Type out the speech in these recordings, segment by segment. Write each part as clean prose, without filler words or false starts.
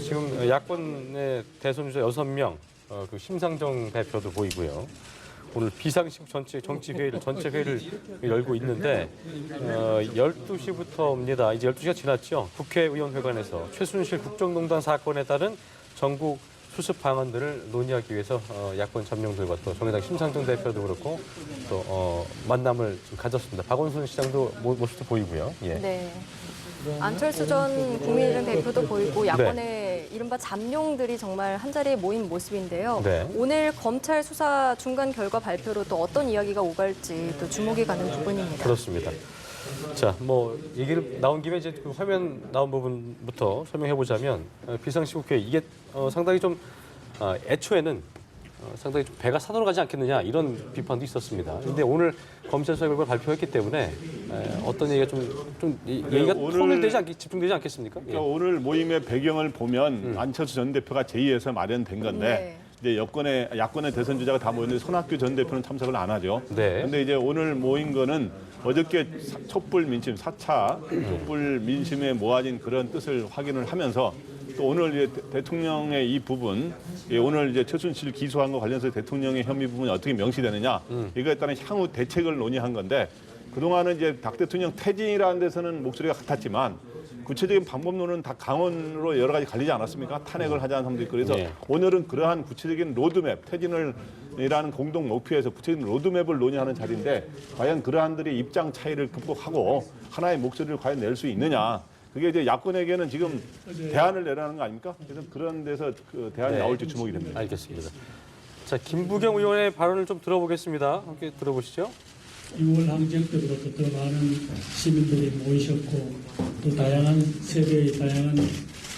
지금 야권의 대선 주자 6명, 그 심상정 대표도 보이고요. 오늘 비상시국 전체 회의를 열고 있는데 12시부터입니다. 이제 12시가 지났죠. 국회의원회관에서 최순실 국정농단 사건에 따른 전국 수습 방안들을 논의하기 위해서 야권 잠룡들과 또 정의당 심상정 대표도 그렇고 또 만남을 좀 가졌습니다. 박원순 시장도 모습도 보이고요. 예. 네. 안철수 전 국민의힘 대표도 보이고 야권의 이른바 잠룡들이 정말 한자리에 모인 모습인데요. 네. 오늘 검찰 수사 중간 결과 발표로 또 어떤 이야기가 오갈지 또 주목이 가는 부분입니다. 그렇습니다. 자, 뭐 얘기를 나온 김에 이제 그 화면 나온 부분부터 설명해 보자면 비상시국회 이게 상당히 좀 애초에는 상당히 좀 배가 사들어가지 않겠느냐 이런 비판도 있었습니다. 그런데 오늘 검찰 수사 결과를 발표했기 때문에 어떤 얘기가 좀 얘기가 집중되지 않겠습니까? 그러니까 오늘 모임의 배경을 보면 안철수 전 대표가 제의해서 마련된 건데 이제 야권의 대선 주자가 다 모였는데 손학규 전 대표는 참석을 안 하죠. 네. 그런데 이제 오늘 모인 거는 어저께 촛불 민심 4차 촛불 민심에 모아진 그런 뜻을 확인을 하면서 또 오늘 이제 대통령의 이 부분, 오늘 이제 최순실 기소한 거 관련해서 대통령의 혐의 부분이 어떻게 명시되느냐 이거에 따른 향후 대책을 논의한 건데 그동안은 이제 박 대통령 퇴진이라는 데서는 목소리가 같았지만 구체적인 방법론은 다 강원으로 여러 가지 갈리지 않았습니까? 탄핵을 하자는 사람도 있고 그래서 오늘은 그러한 구체적인 로드맵, 퇴진이라는 공동 목표에서 구체적인 로드맵을 논의하는 자리인데 과연 그러한들의 입장 차이를 극복하고 하나의 목소리를 과연 낼 수 있느냐. 그게 이제 야권에게는 지금 대안을 내라는 거 아닙니까? 그래서 그런 데서 그 대안이 나올지 주목이 됩니다. 알겠습니다. 자, 김부겸 의원의 발언을 좀 들어보겠습니다. 함께 들어보시죠. 6월 항쟁 때부터 더 많은 시민들이 모이셨고 또 다양한 세대의 다양한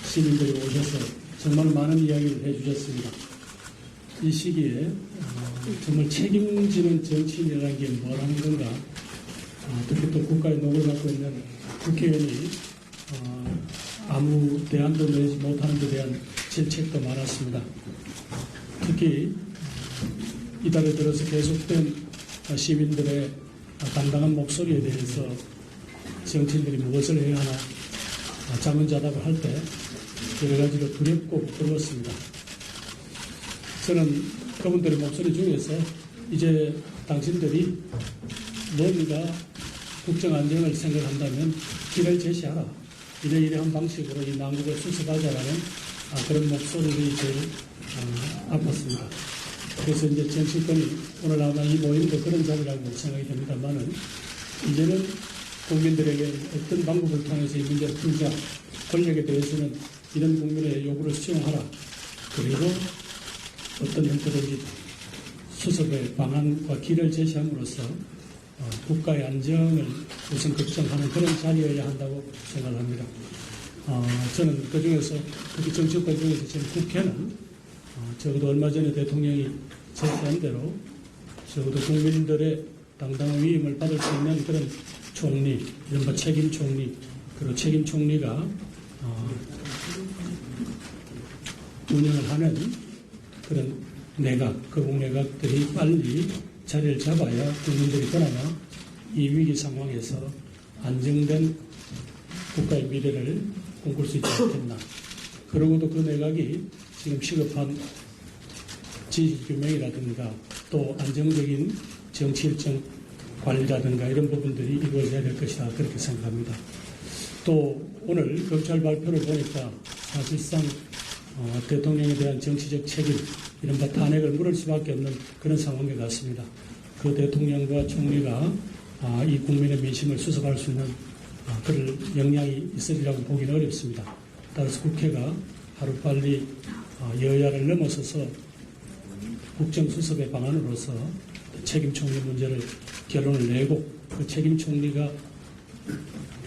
시민들이 오셔서 정말 많은 이야기를 해주셨습니다. 이 시기에 정말 책임지는 정치인이라는 게 뭐라는 건가, 특히 또 국가의 녹을 받고 있는 국회의원이 아무 대안도 내지 못하는 데 대한 질책도 많았습니다. 특히 이달에 들어서 계속된 시민들의 당당한 목소리에 대해서 정치인들이 무엇을 해야 하나 자문자답을 할 때 여러 가지로 두렵고 부끄러웠습니다. 저는 그분들의 목소리 중에서 이제 당신들이 뭔가 국정 안정을 생각한다면 길을 제시하라. 이러이러한 방식으로 이 난국을 수습하자라는 그런 목소리들이 제일 아팠습니다. 그래서 이제 정치권이 오늘 아마 이 모임도 그런 자리라고 생각이 됩니다만은 이제는 국민들에게 어떤 방법을 통해서 이 문제를 풀자, 권력에 대해서는 이런 국민의 요구를 수용하라. 그리고 어떤 형태든지 수습의 방안과 길을 제시함으로써 국가의 안정을 우선 걱정하는 그런 자리여야 한다고 생각합니다. 저는 그중에서 특히 정치권 중에서 지금 국회는 적어도 얼마 전에 대통령이 제시한 대로 적어도 국민들의 당당한 위임을 받을 수 있는 그런 총리, 이른바 책임 총리, 그리고 책임 총리가 운영을 하는 그런 내각, 거국내각들이 빨리 자리를 잡아야 국민들이 그나마 이 위기 상황에서 안정된 국가의 미래를 꿈꿀 수 있지 않겠나. 그러고도 그 내각이 지금 시급한 지지규명이라든가 또 안정적인 정치 일정 관리라든가 이런 부분들이 이루어져야 될 것이다. 그렇게 생각합니다. 또 오늘 검찰 발표를 보니까 사실상 대통령에 대한 정치적 책임, 이른바 탄핵을 물을 수밖에 없는 그런 상황인 것 같습니다. 그 대통령과 총리가 이 국민의 민심을 수습할 수 있는 그럴 역량이 있으리라고 보기는 어렵습니다. 따라서 국회가 하루빨리 여야를 넘어서서 국정수습의 방안으로서 책임 총리 문제를 결론을 내고 그 책임 총리가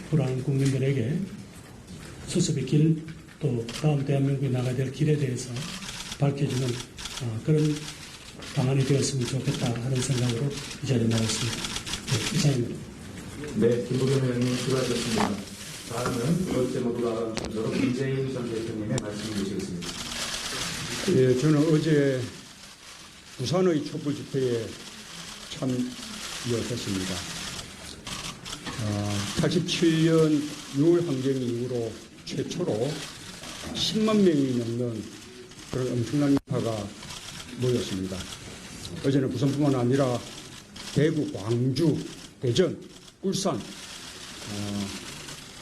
불안한 국민들에게 수습의 길, 또 다음 대한민국이 나가야 될 길에 대해서 밝혀주는 그런 방안이 되었으면 좋겠다 하는 생각으로 이 자리에 나왔습니다. 네, 이상입니다. 네, 김부겸 의원님 수고하셨습니다. 다음은 두 번째 모두 나간 순서로 김재인 전 대표님의 말씀을 모시겠습니다. 예, 저는 어제 부산의 촛불 집회에 참여했습니다. 87년 6월 항쟁 이후로 최초로 10만 명이 넘는 그런 엄청난 인파가 모였습니다. 어제는 부산뿐만 아니라 대구, 광주, 대전, 울산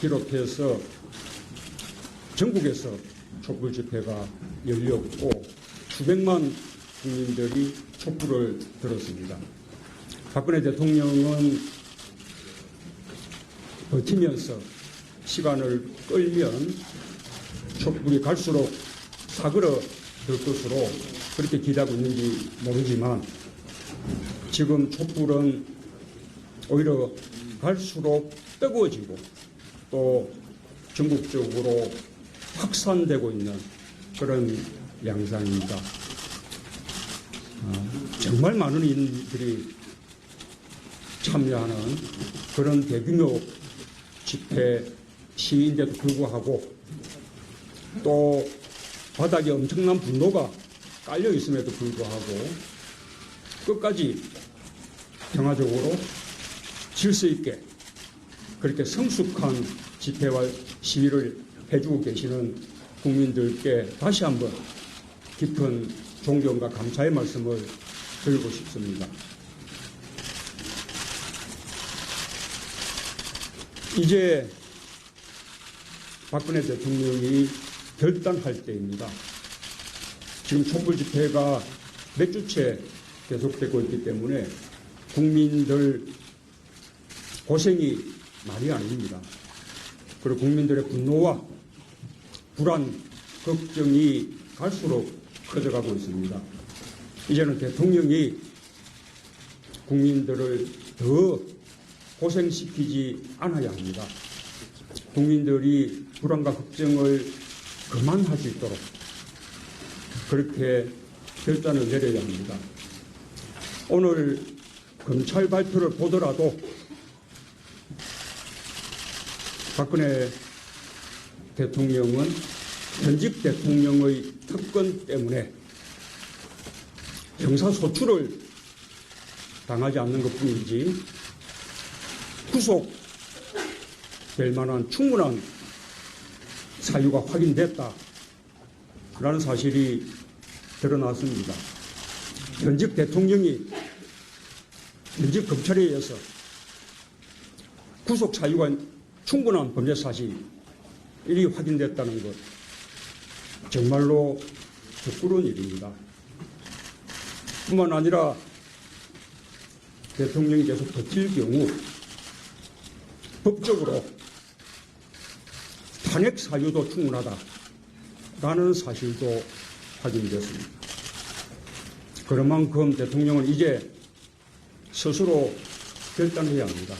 비롯해서 전국에서 촛불 집회가 열렸고 수백만 국민들이 촛불을 들었습니다. 박근혜 대통령은 버티면서 시간을 끌면 촛불이 갈수록 사그러들 것으로 그렇게 기대하고 있는지 모르지만 지금 촛불은 오히려 갈수록 뜨거워지고 또 전국적으로 확산되고 있는 그런 양상입니다. 정말 많은 인들이 참여하는 그런 대규모 집회 시위인데도 불구하고 또 바닥에 엄청난 분노가 깔려 있음에도 불구하고 끝까지 평화적으로 질서 있게 그렇게 성숙한 집회와 시위를 해주고 계시는 국민들께 다시 한번 깊은 존경과 감사의 말씀을 드리고 싶습니다. 이제 박근혜 대통령이 결단할 때입니다. 지금 촛불 집회가 몇 주째 계속되고 있기 때문에 국민들 고생이 말이 아닙니다. 그리고 국민들의 분노와 불안, 걱정이 갈수록 커져가고 있습니다. 이제는 대통령이 국민들을 더 고생시키지 않아야 합니다. 국민들이 불안과 걱정을 그만할 수 있도록 그렇게 결단을 내려야 합니다. 오늘 검찰 발표를 보더라도 박근혜 대통령은 현직 대통령의 특권 때문에 형사소출을 당하지 않는 것뿐이지 구속될 만한 충분한 사유가 확인됐다라는 사실이 드러났습니다. 현직 대통령이 현직 검찰에 의해서 구속 사유가 충분한 범죄 사실이 확인됐다는 것 정말로 부끄러운 일입니다. 뿐만 아니라 대통령이 계속 버틸 경우 법적으로 탄핵 사유도 충분하다라는 사실도 확인됐습니다. 그런 만큼 대통령은 이제 스스로 결단해야 합니다.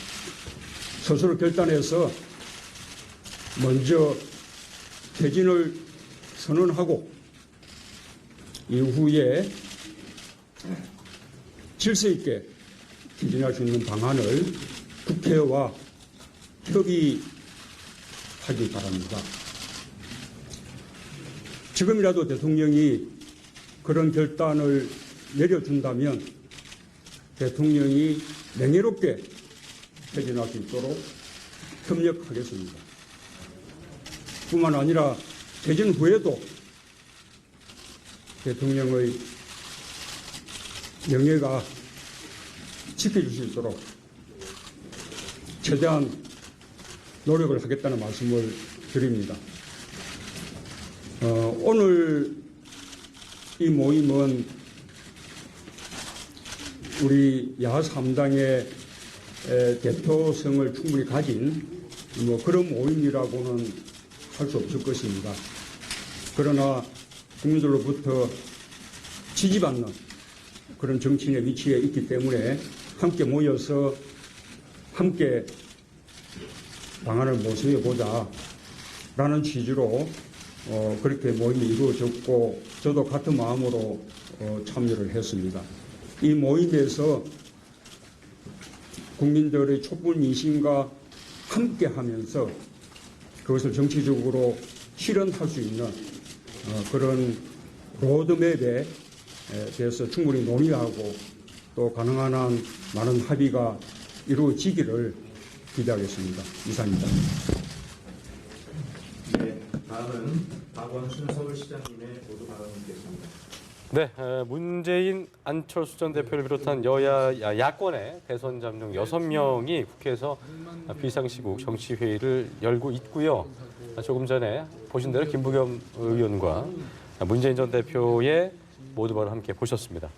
스스로 결단해서 먼저 퇴진을 선언하고 이후에 질서 있게 퇴진할 수 있는 방안을 국회와 협의하기 바랍니다. 지금이라도 대통령이 그런 결단을 내려준다면 대통령이 명예롭게 퇴진할 수 있도록 협력하겠습니다. 뿐만 아니라 퇴진 후에도 대통령의 명예가 지켜질 수 있도록 최대한 노력을 하겠다는 말씀을 드립니다. 오늘 이 모임은 우리 야하 3당의 대표성을 충분히 가진 그런 모임이라고는 할 수 없을 것입니다. 그러나 국민들로부터 지지받는 그런 정치인의 위치에 있기 때문에 함께 모여서 함께 방안을 모색해보자 라는 취지로 그렇게 모임이 이루어졌고 저도 같은 마음으로 참여를 했습니다. 이 모임에서 국민들의 촛불 민심과 함께 하면서 그것을 정치적으로 실현할 수 있는 그런 로드맵에 대해서 충분히 논의하고 또 가능한 한 많은 합의가 이루어지기를 기대하겠습니다. 이상입니다. 네, 다음은 박원순 서울시장님의 모두 발언을 듣겠습니다. 네, 문재인, 안철수 전 대표를 비롯한 여야 야권의 대선 잠룡 6명이 국회에서 비상시국 정치회의를 열고 있고요. 조금 전에 보신 대로 김부겸 의원과 문재인 전 대표의 모두 발언 함께 보셨습니다.